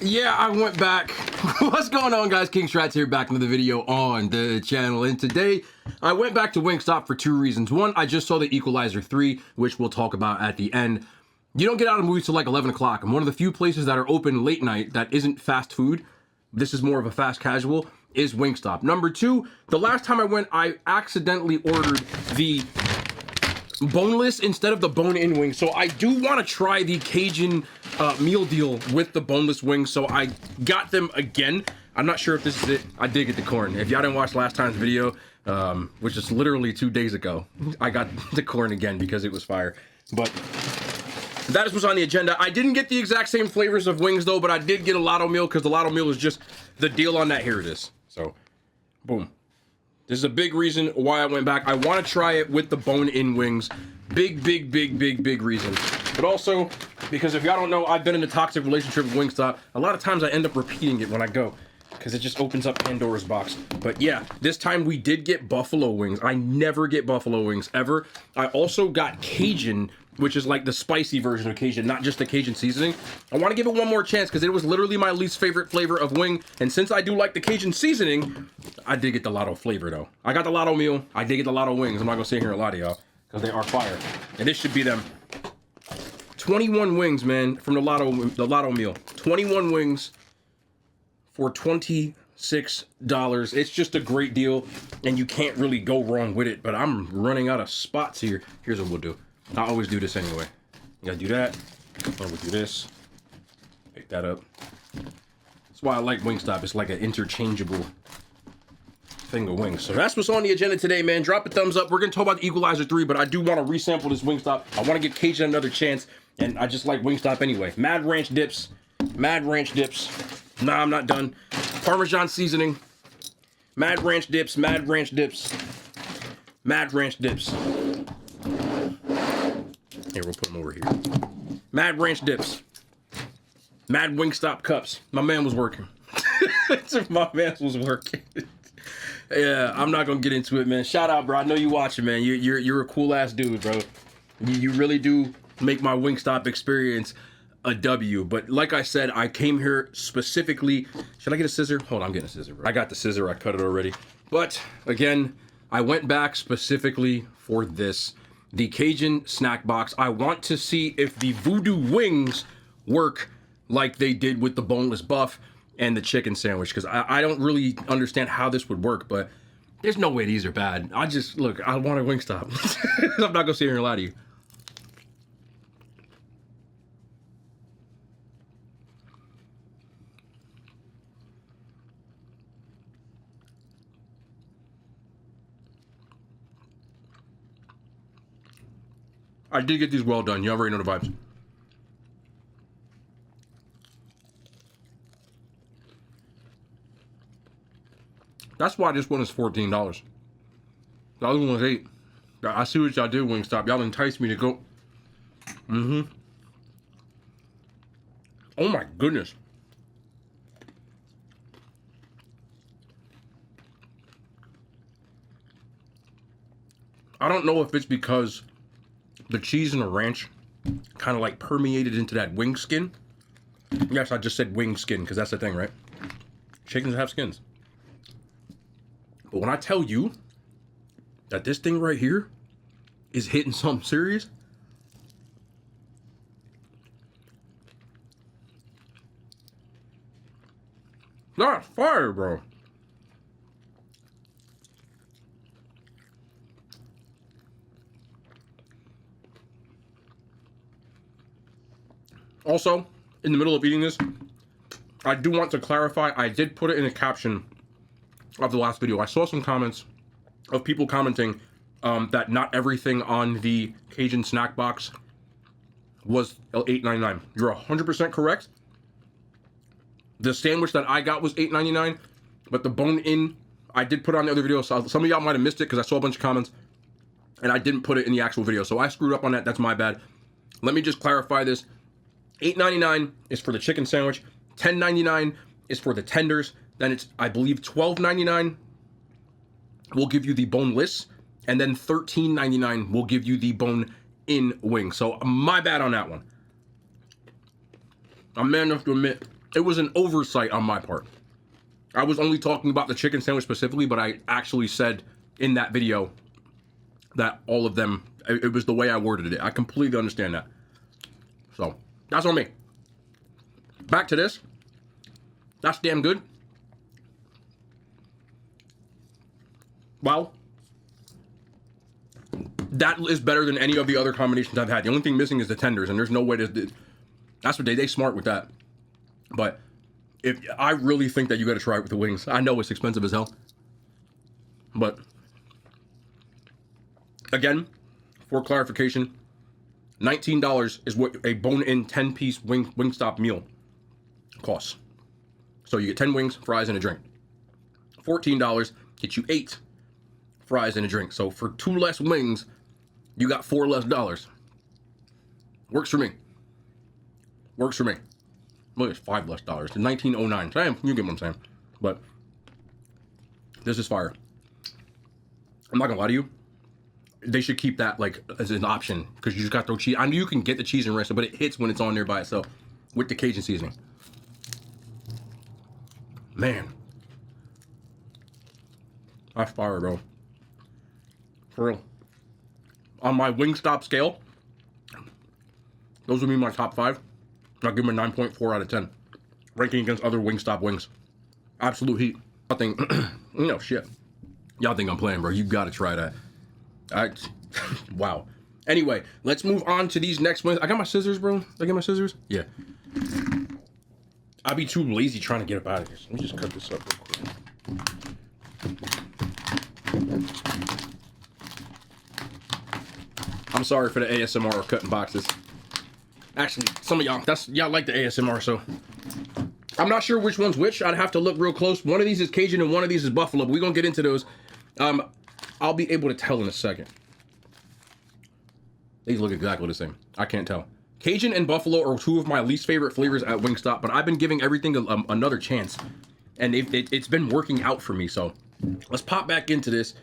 Yeah, I went back. What's going on, guys? King Strats here, back into the video on the channel. And today, I went back to Wingstop for two reasons. One, I just saw The Equalizer 3, which we'll talk about at the end. You don't get out of movies till like 11 o'clock. I'm one of the few places that are open late night that isn't fast food. This is more of a fast casual, is Wingstop. Number two, the last time I went, I accidentally ordered the boneless instead of the bone-in wing. So I do want to try the Cajun meal deal with the boneless wings. So I got them again. I'm not sure if this is it. I did get the corn. If y'all didn't watch last time's video, which is literally 2 days ago, I got the corn again because it was fire. But that is what's on the agenda. I didn't get the exact same flavors of wings though, but I did get a lotto meal because the lotto meal is just the deal on that. Here it is. So, boom. This is a big reason why I went back. I want to try it with the bone-in wings. Big reason. But also, because if y'all don't know, I've been in a toxic relationship with Wingstop. A lot of times I end up repeating it when I go, because it just opens up Pandora's box. But yeah, this time we did get buffalo wings. I never get buffalo wings, ever. I also got Cajun, which is like the spicy version of Cajun, not just the Cajun seasoning. I want to give it one more chance because it was literally my least favorite flavor of wing. And since I do like the Cajun seasoning, I did get the lotto flavor though. I got the lotto meal. I did get the lotto wings. I'm not going to sit here and lie to y'all because they are fire. And this should be them. 21 wings, man, from the lotto meal. 21 wings for $26. It's just a great deal and you can't really go wrong with it. But I'm running out of spots here. Here's what we'll do. I always do this anyway. You gotta do that. Or we'll do this. Pick that up. That's why I like Wingstop. It's like an interchangeable thing of wings. So that's what's on the agenda today, man. Drop a thumbs up. We're gonna talk about the Equalizer 3, but I do want to resample this Wingstop. I want to give Cajun another chance, and I just like Wingstop anyway. Mad ranch dips. Mad ranch dips. Nah, I'm not done. Parmesan seasoning. Mad ranch dips. Mad ranch dips. Mad ranch dips. Here, we'll put them over here. Mad ranch dips. Mad Wingstop cups. My man was working. My man was working. Yeah, I'm not gonna get into it, man. Shout out, bro. I know you watching, man. You're a cool ass dude, bro. You really do make my Wingstop experience a W. But like I said, I came here specifically. Should I get a scissor? Hold on, I'm getting a scissor, bro. I got the scissor. I cut it already. But again, I went back specifically for this. The Cajun snack box. I want to see if the voodoo wings work like they did with the boneless buff and the chicken sandwich, because I don't really understand how this would work, but there's no way these are bad. I want a Wingstop. I'm not gonna sit here and lie to you. I did get these well done. You already know the vibes. That's why this one is $14. The other one was $8. I see what y'all do, Wingstop. Y'all entice me to go. Oh my goodness. I don't know if it's because the cheese and the ranch kind of like permeated into that wing skin. Yes, I just said wing skin because that's the thing, right? Chickens have skins. But when I tell you that this thing right here is hitting something serious, that's fire, bro. Also, in the middle of eating this, I do want to clarify, I did put it in a caption of the last video. I saw some comments of people commenting that not everything on the Cajun snack box was $8.99. You're 100% correct. The sandwich that I got was $8.99, but the bone-in, I did put on the other video, so some of y'all might have missed it because I saw a bunch of comments, and I didn't put it in the actual video, so I screwed up on that. That's my bad. Let me just clarify this. $8.99 is for the chicken sandwich. $10.99 is for the tenders. Then it's, I believe, $12.99 will give you the boneless, and then $13.99 will give you the bone-in wing. So my bad on that one. I'm man enough to admit it was an oversight on my part. I was only talking about the chicken sandwich specifically, but I actually said in that video that all of them, it was the way I worded it. I completely understand that. So, that's on me. Back to this. That's damn good. Wow. That is better than any of the other combinations I've had. The only thing missing is the tenders, and there's no way to... That's what they smart with that. But if I really think that you got to try it with the wings. I know it's expensive as hell. But again, for clarification, $19 is what a bone-in 10-piece Wingstop meal costs. So you get 10 wings, fries, and a drink. $14 gets you 8 fries and a drink. So for 2 less wings, you got $4 less. Works for me. Works for me. Well, it's $5 less. It's $19.09. Damn, you get what I'm saying. But this is fire. I'm not gonna lie to you. They should keep that like as an option because you just got to throw cheese. I know you can get the cheese and rest, but it hits when it's on there by itself with the Cajun seasoning. Man, that's fire, bro. For real. On my Wingstop scale, those would be my top 5. I'll give them a 9.4 out of 10. Ranking against other Wingstop wings. Absolute heat. Nothing, you know, shit. Y'all think I'm playing, bro. You gotta try that. Wow. Anyway, let's move on to these next ones. I got my scissors, bro. Did I get my scissors? Yeah. I'd be too lazy trying to get up out of here. So let me just cut this up real quick. I'm sorry for the ASMR or cutting boxes. Actually, some of y'all like the ASMR, so I'm not sure which one's which. I'd have to look real close. One of these is Cajun and one of these is Buffalo, but we're gonna get into those. I'll be able to tell in a second. These look exactly the same. I can't tell. Cajun and Buffalo are 2 of my least favorite flavors at Wingstop, but I've been giving everything another chance, and it's been working out for me. So let's pop back into this.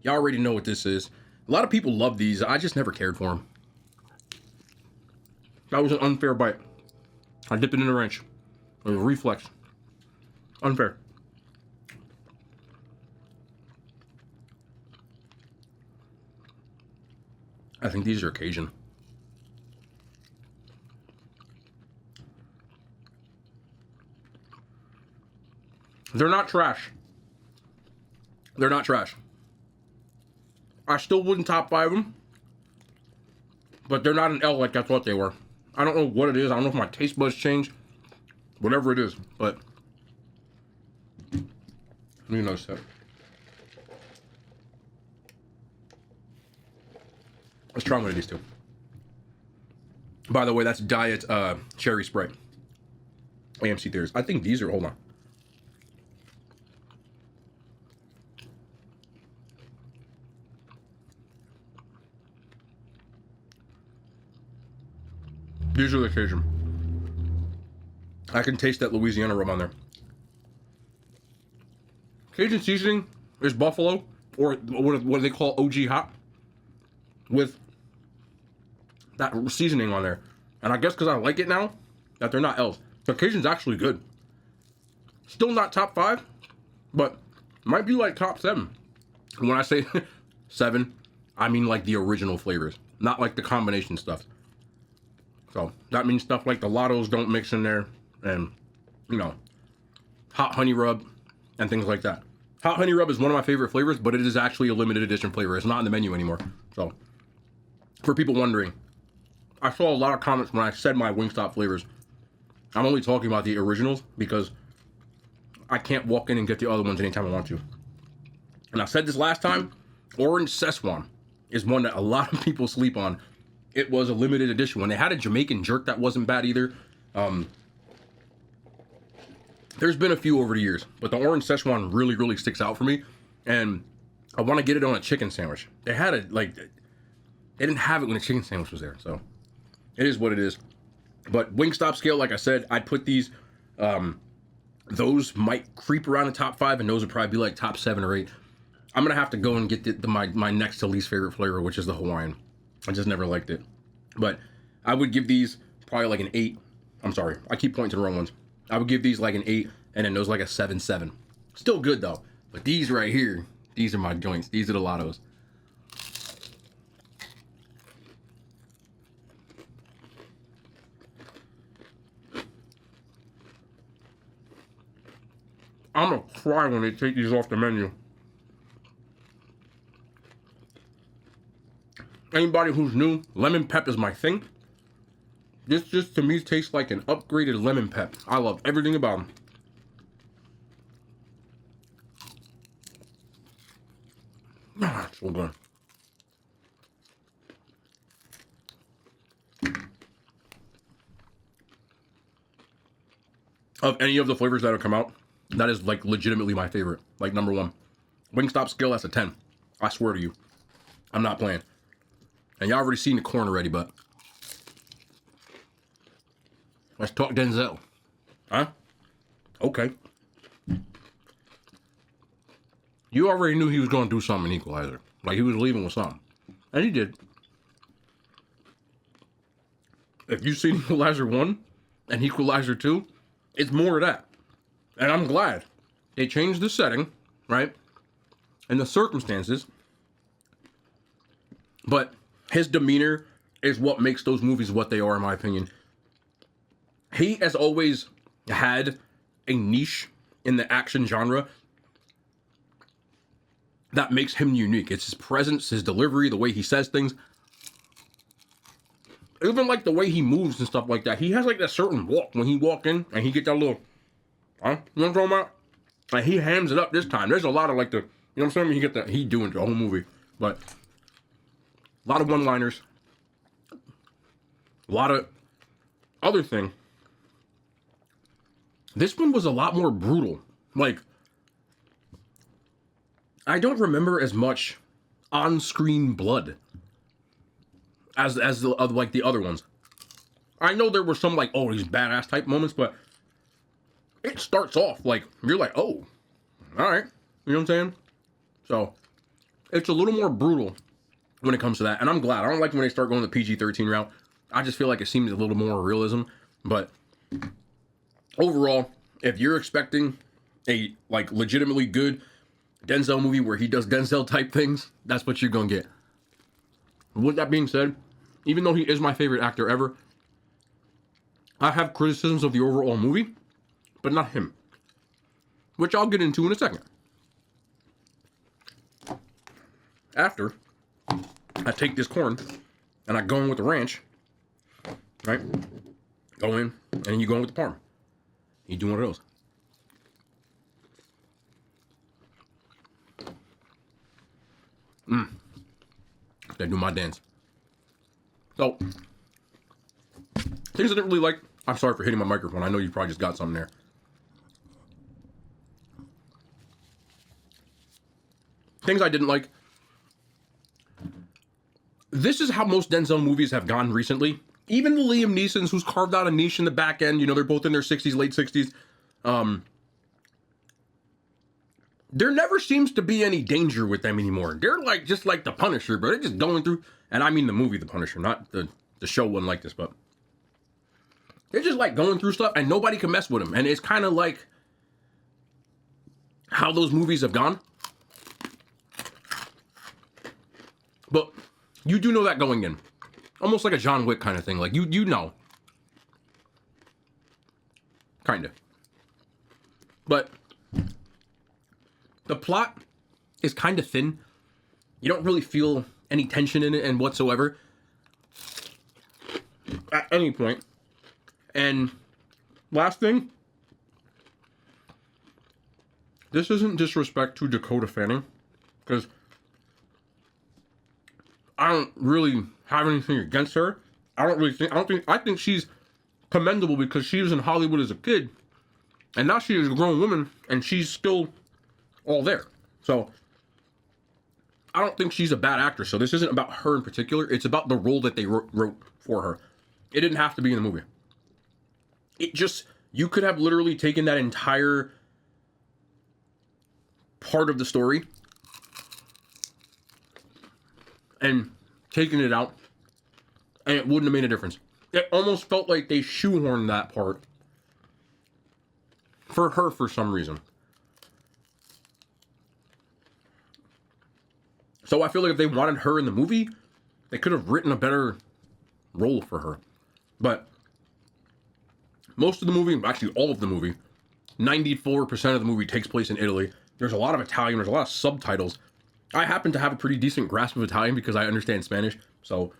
Y'all already know what this is. A lot of people love these. I just never cared for them. That was an unfair bite. I dipped it in a wrench. It was a reflex. Unfair. I think these are Cajun. They're not trash. They're not trash. I still wouldn't top 5 them, but they're not an L like I thought they were. I don't know what it is. I don't know if my taste buds changed. Whatever it is, but let me notice that. Let's try one of these 2. By the way, that's Diet Cherry Sprite. AMC Theaters. I think these are, hold on. These are the Cajun. I can taste that Louisiana rub on there. Cajun seasoning is Buffalo, or what do they call OG hot, with that seasoning on there. And I guess because I like it now, that they're not L's. The Cajun's actually good. Still not top 5, but might be like top 7. When I say 7, I mean like the original flavors, not like the combination stuff. So that means stuff like the Lottos don't mix in there, and you know, hot honey rub and things like that. Hot honey rub is one of my favorite flavors, but it is actually a limited edition flavor. It's not in the menu anymore. So for people wondering, I saw a lot of comments when I said my Wingstop flavors. I'm only talking about the originals because I can't walk in and get the other ones anytime I want to. And I said this last time, Orange Szechuan is one that a lot of people sleep on. It was a limited edition. When they had a Jamaican jerk, that wasn't bad either. There's been a few over the years, but the Orange Szechuan really, really sticks out for me. And I want to get it on a chicken sandwich. They had it, like, they didn't have it when the chicken sandwich was there. So it is what it is. But Wingstop scale, like I said, I'd put these, those might creep around the top 5, and those would probably be like top 7 or 8. I'm going to have to go and get my next to least favorite flavor, which is the Hawaiian. I just never liked it. But I would give these probably like an 8. I'm sorry. I keep pointing to the wrong ones. I would give these like an 8, and then those like a 7.7. Still good though. But these right here, these are my joints. These are the Lottos. I'm gonna cry when they take these off the menu. Anybody who's new, lemon pep is my thing. This just to me tastes like an upgraded lemon pep. I love everything about them. Ah, so good. Of any of the flavors that have come out, that is like legitimately my favorite. Like number one. Wingstop scale, that's a 10. I swear to you. I'm not playing. And y'all already seen the corn already, but let's talk Denzel. Huh? Okay. You already knew he was going to do something in Equalizer. Like he was leaving with something. And he did. If you've seen Equalizer 1 and Equalizer 2, it's more of that. And I'm glad. They changed the setting, right? And the circumstances. But his demeanor is what makes those movies what they are, in my opinion. He has always had a niche in the action genre that makes him unique. It's his presence, his delivery, the way he says things. Even like the way he moves and stuff like that. He has like that certain walk when he walk in and he get that little, huh? You know what I'm talking about? Like he hams it up this time. There's a lot of like the, you know what I'm saying? He get that, he doing the whole movie. But a lot of one-liners. A lot of other thing. This one was a lot more brutal. Like, I don't remember as much on-screen blood as the, like the other ones. I know there were some like, oh, these badass type moments, but it starts off like, you're like, oh, all right. You know what I'm saying? So, it's a little more brutal when it comes to that. And I'm glad. I don't like when they start going the PG-13 route. I just feel like it seems a little more realism. But overall, if you're expecting a like legitimately good Denzel movie where he does Denzel type things, that's what you're gonna get. With that being said, even though he is my favorite actor ever, I have criticisms of the overall movie, but not him, which I'll get into in a second. After I take this corn and I go in with the ranch, right? Go in and then you go in with the parm. You do one of those. They do my dance. So, things I didn't really like. I'm sorry for hitting my microphone. I know you probably just got something there. Things I didn't like. This is how most Denzel movies have gone recently. Even the Liam Neesons, who's carved out a niche in the back end, you know, they're both in their 60s, late 60s. There never seems to be any danger with them anymore. They're like just like the Punisher, but they're just going through, and I mean the movie The Punisher, not the show wasn't like this, but they're just like going through stuff and nobody can mess with them. And it's kind of like how those movies have gone. But you do know that going in. Almost like a John Wick kind of thing. Like you know. Kind of. But the plot is kind of thin. You don't really feel any tension in it and whatsoever at any point. And last thing, this isn't disrespect to Dakota Fanning, because I don't really have anything against her. I think she's commendable because she was in Hollywood as a kid, and now she is a grown woman, and she's still all there. So I don't think she's a bad actress. So this isn't about her in particular. It's about the role that they wrote for her. It didn't have to be in the movie. It just, you could have literally taken that entire part of the story and taken it out, and it wouldn't have made a difference. It almost felt like they shoehorned that part for her for some reason. So I feel like if they wanted her in the movie, they could have written a better role for her. But most of the movie, actually all of the movie, 94% of the movie takes place in Italy. There's a lot of Italian, there's a lot of subtitles. I happen to have a pretty decent grasp of Italian because I understand Spanish, so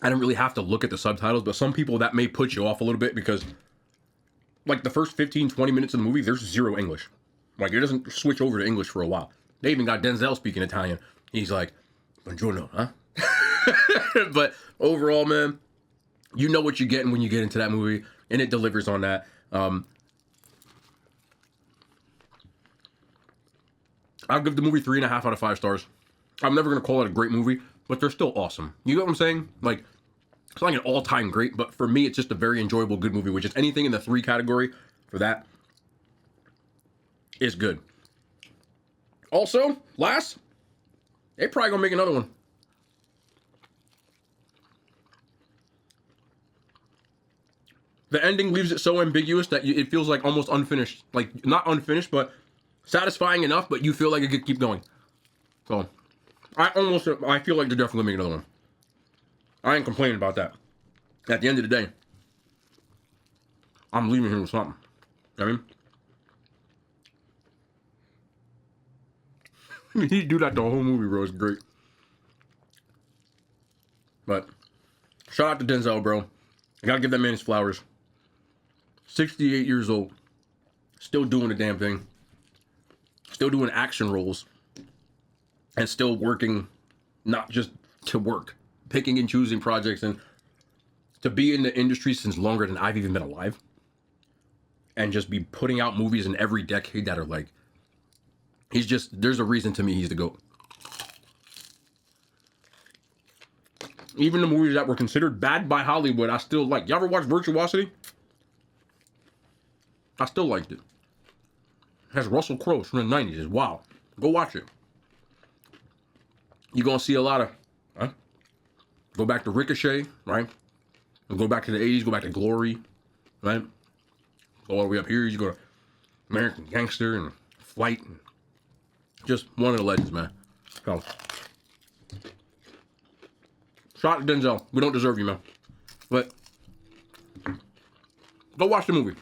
I don't really have to look at the subtitles, but some people that may put you off a little bit because like the first 15, 20 minutes of the movie, there's zero English. Like it doesn't switch over to English for a while. They even got Denzel speaking Italian. He's like, buongiorno, huh? But overall, man, you know what you're getting when you get into that movie, and it delivers on that. I'll give the movie 3.5 out of 5 stars. I'm never going to call it a great movie, but they're still awesome. You get what I'm saying? Like, it's not like an all-time great, but for me, it's just a very enjoyable, good movie, which is anything in the 3 category for that is good. Also, last, they probably gonna make another one. The ending leaves it so ambiguous that it feels like almost unfinished. Like, not unfinished, but satisfying enough, but you feel like it could keep going. So, I feel like they're definitely gonna make another one. I ain't complaining about that. At the end of the day, I'm leaving here with something. You know what I mean? He do that the whole movie, bro. It's great. But shout out to Denzel, bro. I gotta give that man his flowers. 68 years old. Still doing the damn thing. Still doing action roles. And still working, not just to work. Picking and choosing projects, and to be in the industry since longer than I've even been alive. And just be putting out movies in every decade that are like, there's a reason to me he's the GOAT. Even the movies that were considered bad by Hollywood, I still like. You ever watch Virtuosity? I still liked it. It has Russell Crowe from the 90s. It's wow. Go watch it. You're going to see a lot of, huh? Go back to Ricochet, right? And go back to the 80s, go back to Glory, right? Go all the way up here, you go to American Gangster and Flight, and just one of the legends, man. So, shout out to Denzel. We don't deserve you, man. But go watch the movie.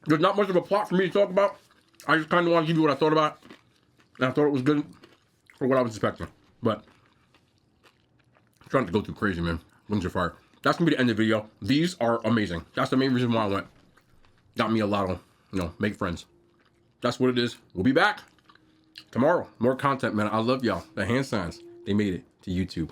There's not much of a plot for me to talk about. I just kind of want to give you what I thought about it. And I thought it was good for what I was expecting. But I'm trying to go too crazy, man. Wings are fire. That's going to be the end of the video. These are amazing. That's the main reason why I went. Got me a lot of, make friends. That's what it is. We'll be back tomorrow. More content, man. I love y'all. The hand signs, they made it to YouTube.